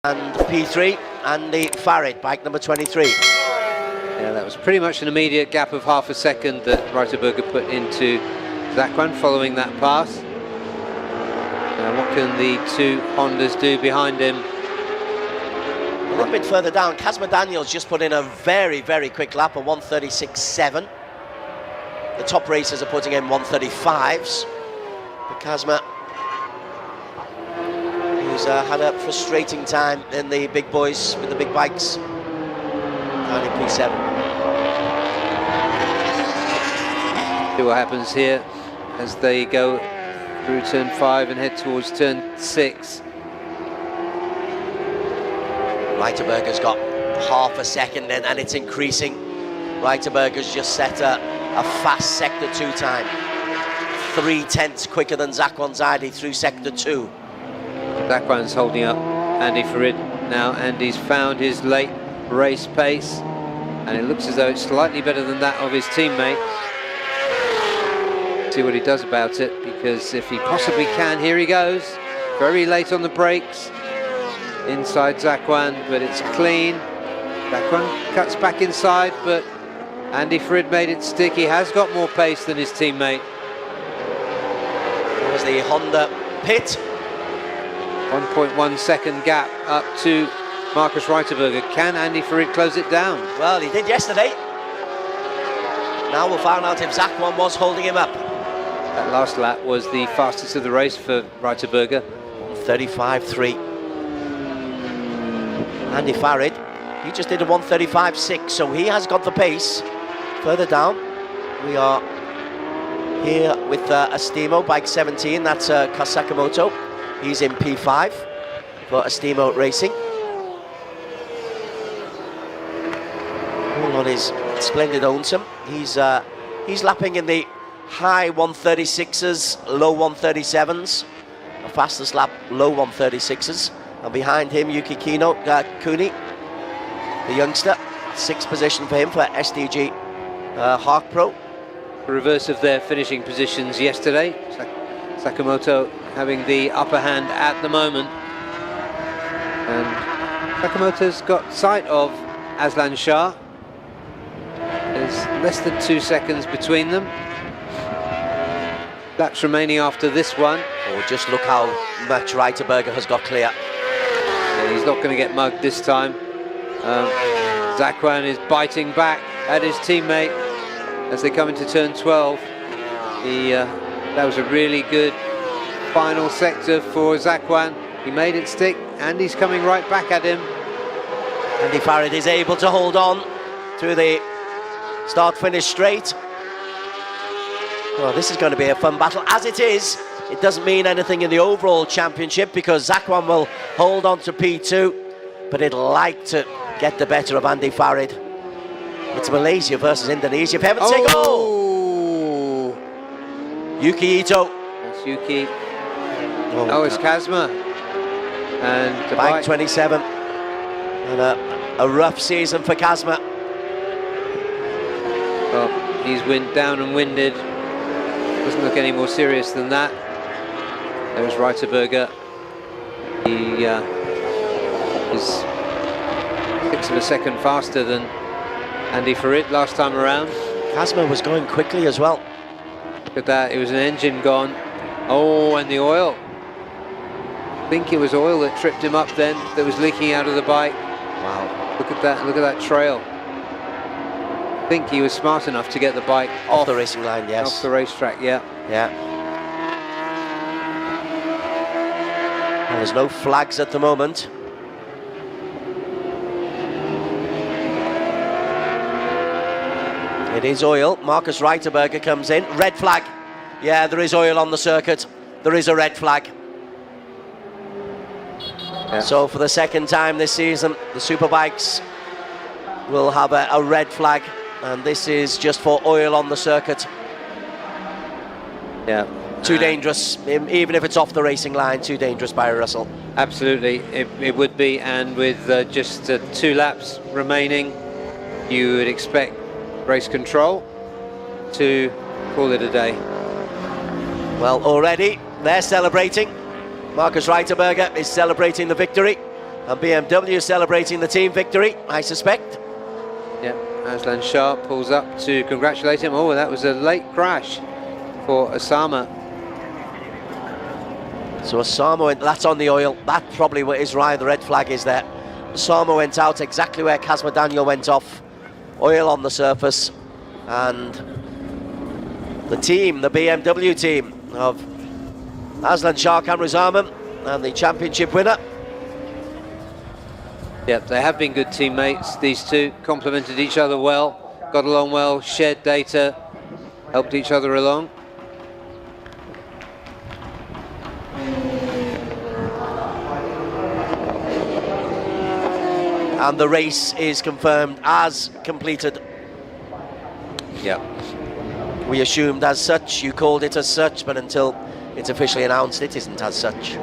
And P3, Andy Farid, bike number 23. Yeah, that was pretty much an immediate gap of half a second that Reiterberger put into Zakwan following that pass. Now what can the two Hondas do behind him? A little bit further down, Kazma Daniels just put in a very, very quick lap, a 1:36.7. The top racers are putting in 1:35s. But Kazma, who's had a frustrating time in the big boys with the big bikes, down in P7. See what happens here as they go through turn 5 and head towards turn 6. Reiterberger's got half a second in and it's increasing. Reiterberger's just set a fast sector 2 time. 3/10 quicker than Zakwan Zaidi through sector 2. Zakwan's holding up Andy Farid now. Andy's found his late race pace and it looks as though it's slightly better than that of his teammate. See what he does about it, because if he possibly can, here he goes. Very late on the brakes. Inside Zakwan, but it's clean. Zakwan cuts back inside, but Andy Farid made it stick. He has got more pace than his teammate. There's the Honda pit. 1.1 second gap up to Markus Reiterberger. Can Andy Farid close it down? Well, he did yesterday. Now we'll find out if Zakwan was holding him up. That last lap was the fastest of the race for Reiterberger. 1:35.3. Andy Farid, he just did a 1:35.6, so he has got the pace. Further down, we are here with Estimo, bike 17, that's Kasakamoto. He's in P5 for Estimo Racing. All on his splendid Onsum. He's lapping in the high 136s, low 137s. The fastest lap, low 136s. And behind him, Yuki Kuni, the youngster. 6th position for him for SDG Hark Pro. The reverse of their finishing positions yesterday. Sakamoto having the upper hand at the moment. And Sakamoto's got sight of Aslan Shah. There's less than 2 seconds between them. Laps remaining after this one. Oh, just look how much Reiterberger has got clear. Yeah, he's not going to get mugged this time. Zakwan is biting back at his teammate as they come into turn 12. That was a really good final sector for Zakwan. He made it stick and he's coming right back at him. Andy Farid is able to hold on to the start-finish straight. Well, this is going to be a fun battle. As it is, it doesn't mean anything in the overall championship because Zakwan will hold on to P2, but it'd like to get the better of Andy Farid. It's Malaysia versus Indonesia. For heaven's sake, oh! Yuki Ito. That's Yuki. Oh, it's Kazma. And the bike 27. And a rough season for Kazma. Well, he's down and winded. Doesn't look any more serious than that. There's Reiterberger. He is 1/6 of a second faster than Andy Farid last time around. Kazma was going quickly as well. Look at that, it was an engine gone. Oh, and the oil. I think it was oil that tripped him up then, that was leaking out of the bike. Wow, look at that trail. I think he was smart enough to get the bike off the racing line, yes. Off the racetrack, yeah. Yeah. Well, there's no flags at the moment. It is oil. Markus Reiterberger comes in. Red flag. Yeah, there is oil on the circuit. There is a red flag. Yeah. So for the second time this season, the Superbikes will have a red flag. And this is just for oil on the circuit. Yeah. Too dangerous, even if it's off the racing line, too dangerous, Barry Russell. Absolutely, it would be, and with just 2 laps remaining, you would expect race control to call it a day. Well, already they're celebrating. Markus Reiterberger is celebrating the victory. And BMW celebrating the team victory, I suspect. Yeah, Aslan Shah pulls up to congratulate him. Oh, that was a late crash for Osama. So Osama went, that's on the oil. That's probably what is right, the red flag is there. Osama went out exactly where Kazma Daniel went off. Oil on the surface. And the team, the BMW team of Aslan Shah Kamruzaman and the championship winner. Yep, they have been good teammates. These two complemented each other well, got along well, shared data, helped each other along. And the race is confirmed as completed. Yep. We assumed as such, you called it as such, but until it's officially announced, it isn't as such.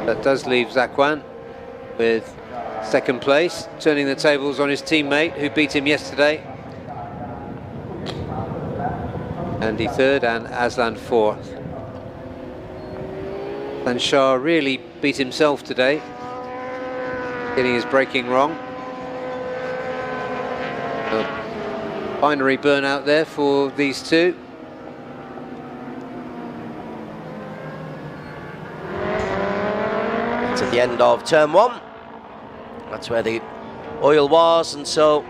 That does leave Zakwan with second place, turning the tables on his teammate who beat him yesterday. Andy third and Aslan fourth. And Shah really beat himself today, getting his braking wrong. A binary burnout there for these two. It's at the end of turn one. That's where the oil was, and so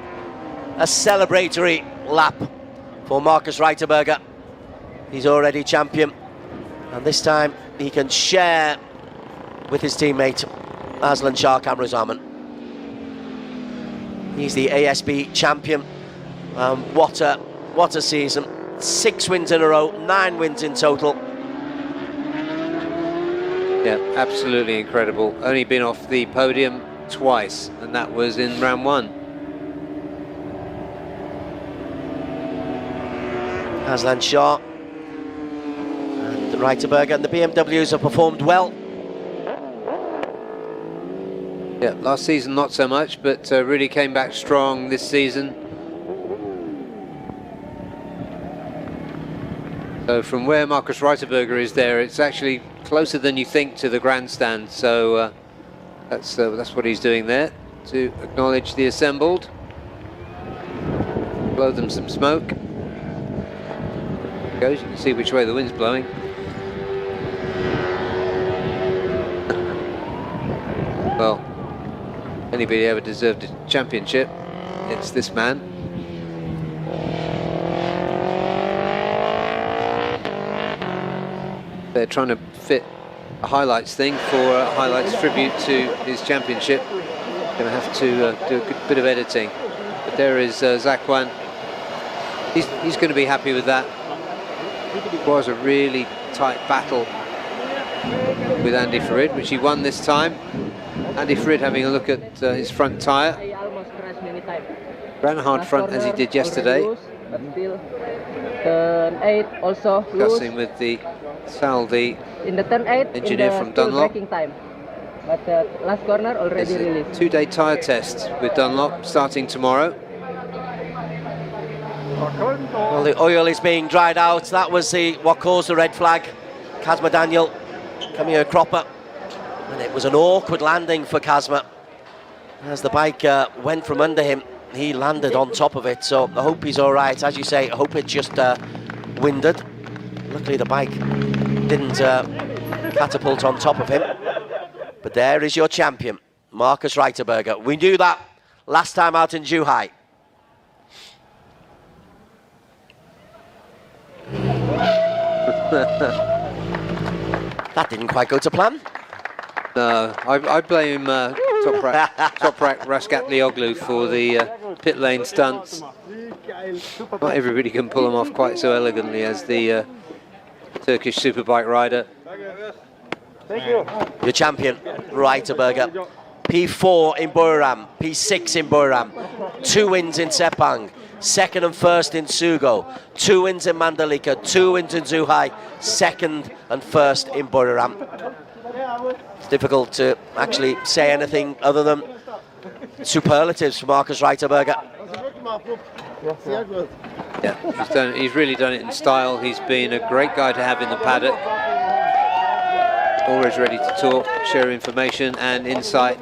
a celebratory lap for Markus Reiterberger. He's already champion, and this time he can share with his teammate Aslan Shah Kamruzaman. He's the ASB champion. What a season. 6 wins in a row, 9 wins in total. Yeah, absolutely incredible. Only been off the podium twice, and that was in round one. Aslan Shah and Reiterberger and the BMWs have performed well. Yeah, last season not so much, but really came back strong this season. So from where Markus Reiterberger is there, it's actually closer than you think to the grandstand. So that's what he's doing there, to acknowledge the assembled. Blow them some smoke. There it goes, you can see which way the wind's blowing. Well, anybody ever deserved a championship, it's this man. They're trying to fit a highlights thing for a highlights tribute to his championship. Going to have to do a good bit of editing. But there is Zakwan. He's going to be happy with that. It was a really tight battle with Andy Farid, which he won this time. Andy Farid having a look at his front tyre. Ran a hard front as he did yesterday. Turn 8 also Discussing with the Sal, the in the turn 8 engineer from Dunlop. Time. But the last corner already released. 2-day tyre test with Dunlop starting tomorrow. Well, the oil is being dried out. That was what caused the red flag. Kazma Daniel coming a cropper, and it was an awkward landing for Kazma. As the bike went from under him, he landed on top of it. So I hope he's all right. As you say, I hope it just winded. Luckily the bike didn't catapult on top of him. But there is your champion, Markus Reiterberger. We knew that last time out in Zhuhai. That didn't quite go to plan. No, I blame Toprak Raskatlioglu for the pit lane stunts. Not everybody can pull them off quite so elegantly as the Turkish superbike rider. Your champion, Reiterberger. P4 in Buriram, P6 in Buriram, 2 wins in Sepang, 2nd and 1st in Sugo, 2 wins in Mandalika, 2 wins in Zhuhai, 2nd and 1st in Buriram. It's difficult to actually say anything other than superlatives for Markus Reiterberger. Yeah, he's really done it in style. He's been a great guy to have in the paddock. always ready to talk, share information and insight.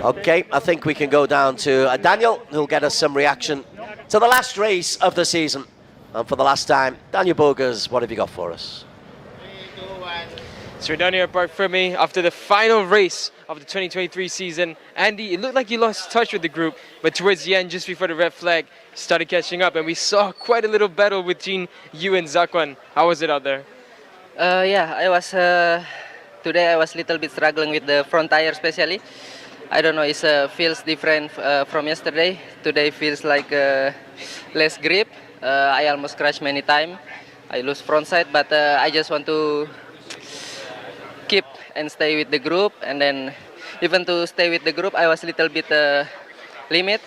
Okay, I think we can go down to Daniel, who'll get us some reaction to the last race of the season. And for the last time, Daniel Bogers, what have you got for us? So we're down here at Park Ferme after the final race of the 2023 season. Andy, it looked like you lost touch with the group, but towards the end, just before the red flag, you started catching up, and we saw quite a little battle between you and Zakwan. How was it out there? Yeah, I was today I was a little bit struggling with the front tire especially. I don't know, it feels different from yesterday. Today feels like less grip. I almost crashed many times. I lose front side, but I just want to keep and stay with the group, and then even to stay with the group I was a little bit limit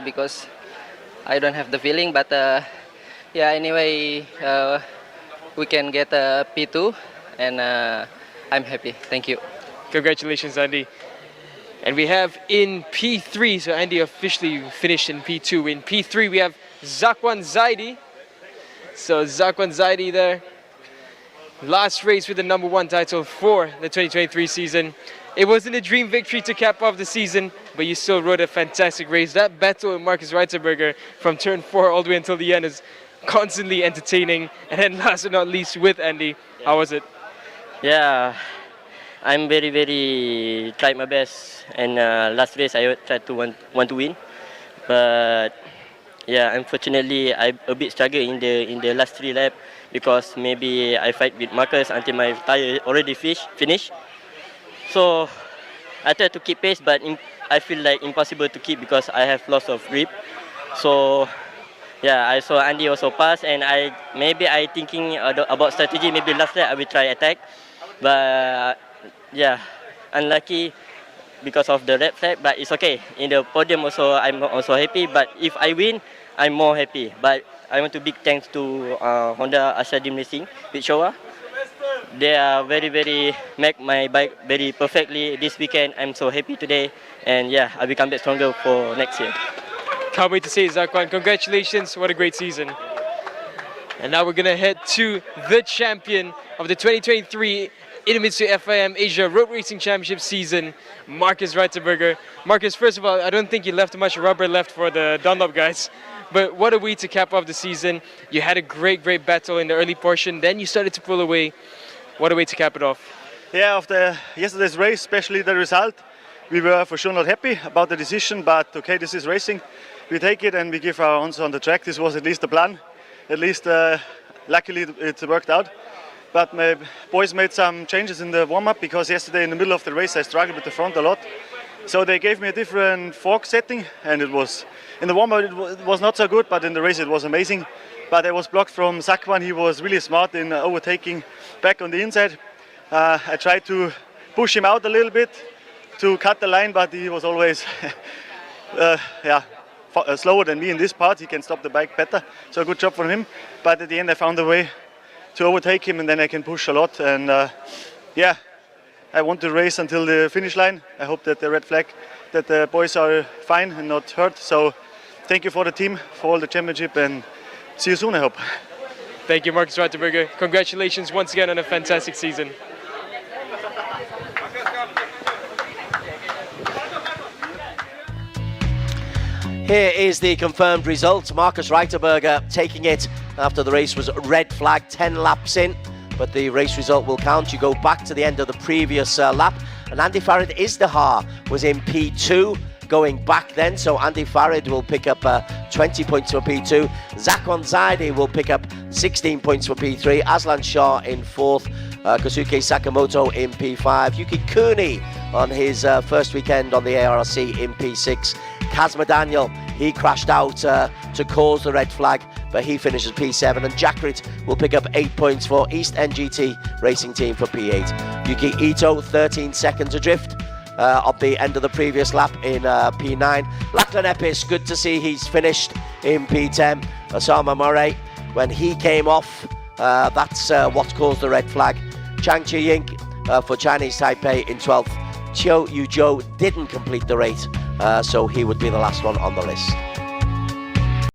because I don't have the feeling, but yeah, anyway we can get a P2 and I'm happy. Thank you. Congratulations, Andy. And we have in P3, so Andy officially finished in P2. In P3 we have Zakwan Zaidi. So Zakwan Zaidi there. Last race with the #1 title for the 2023 season. It wasn't a dream victory to cap off the season, but you still rode a fantastic race. That battle with Markus Reiterberger from turn 4 all the way until the end is constantly entertaining. And then last but not least with Andy, how was it? Yeah, I'm very tried my best, and last race I tried to want to win, but yeah, unfortunately I a bit struggle in the last 3 laps because maybe I fight with Markus until my tire already finished. So I try to keep pace, but I feel like impossible to keep because I have loss of grip. So yeah, I saw Andy also pass, and I thinking about strategy. Maybe last lap I will try attack, but yeah, unlucky because of the red flag. But it's okay. In the podium also, I'm also happy. But if I win, I'm more happy. But I want to big thanks to Honda Asadim Racing with Showa. They are very make my bike very perfectly this weekend. I'm so happy today, and yeah, I will come back stronger for next year. Can't wait to see it, Zakwan. Congratulations, what a great season. And now we're gonna head to the champion of the 2023 Idemitsu FIM Asia Road Racing Championship season, Markus Reiterberger. Markus, first of all, I don't think you left much rubber left for the Dunlop guys, but what a way to cap off the season. You had a great battle in the early portion, then you started to pull away. What a way to cap it off. Yeah, after yesterday's race, especially the result, we were for sure not happy about the decision, but okay, this is racing. We take it and we give our answer on the track. This was at least the plan. At least, luckily, it worked out. But my boys made some changes in the warm-up because yesterday in the middle of the race I struggled with the front a lot. So they gave me a different fork setting, and it was in the warm-up it was not so good, but in the race it was amazing. But I was blocked from Zakwan. He was really smart in overtaking back on the inside. I tried to push him out a little bit to cut the line, but he was always slower than me in this part. He can stop the bike better, so good job from him. But at the end I found a way to overtake him, and then I can push a lot. And yeah, I want to race until the finish line. I hope that the red flag, that the boys are fine and not hurt. So thank you for the team, for all the championship, and see you soon, I hope. Thank you, Markus Reiterberger. Congratulations once again on a fantastic season. Here is the confirmed result. Markus Reiterberger taking it after the race was red flag 10 laps in, but the race result will count. You go back to the end of the previous lap, and Andy Farid Izdihar was in P2 going back then, so Andy Farid will pick up 20 points for P2. Zakwan Zaidi will pick up 16 points for P3. Aslan Shah in 4th. Kosuke Sakamoto in P5. Yuki Kuni on his first weekend on the ARRC in P6. Kazma Daniel, he crashed out to cause the red flag, but he finishes P7. And Jakrit will pick up 8 points for East NGT Racing Team for P8. Yuki Ito, 13 seconds adrift at the end of the previous lap in P9. Lachlan Epis, good to see he's finished in P10. Osama Murray, when he came off, that's what caused the red flag. Chang Chi Ying for Chinese Taipei in 12th. Chiu Yu Zhou didn't complete the race, so he would be the last one on the list.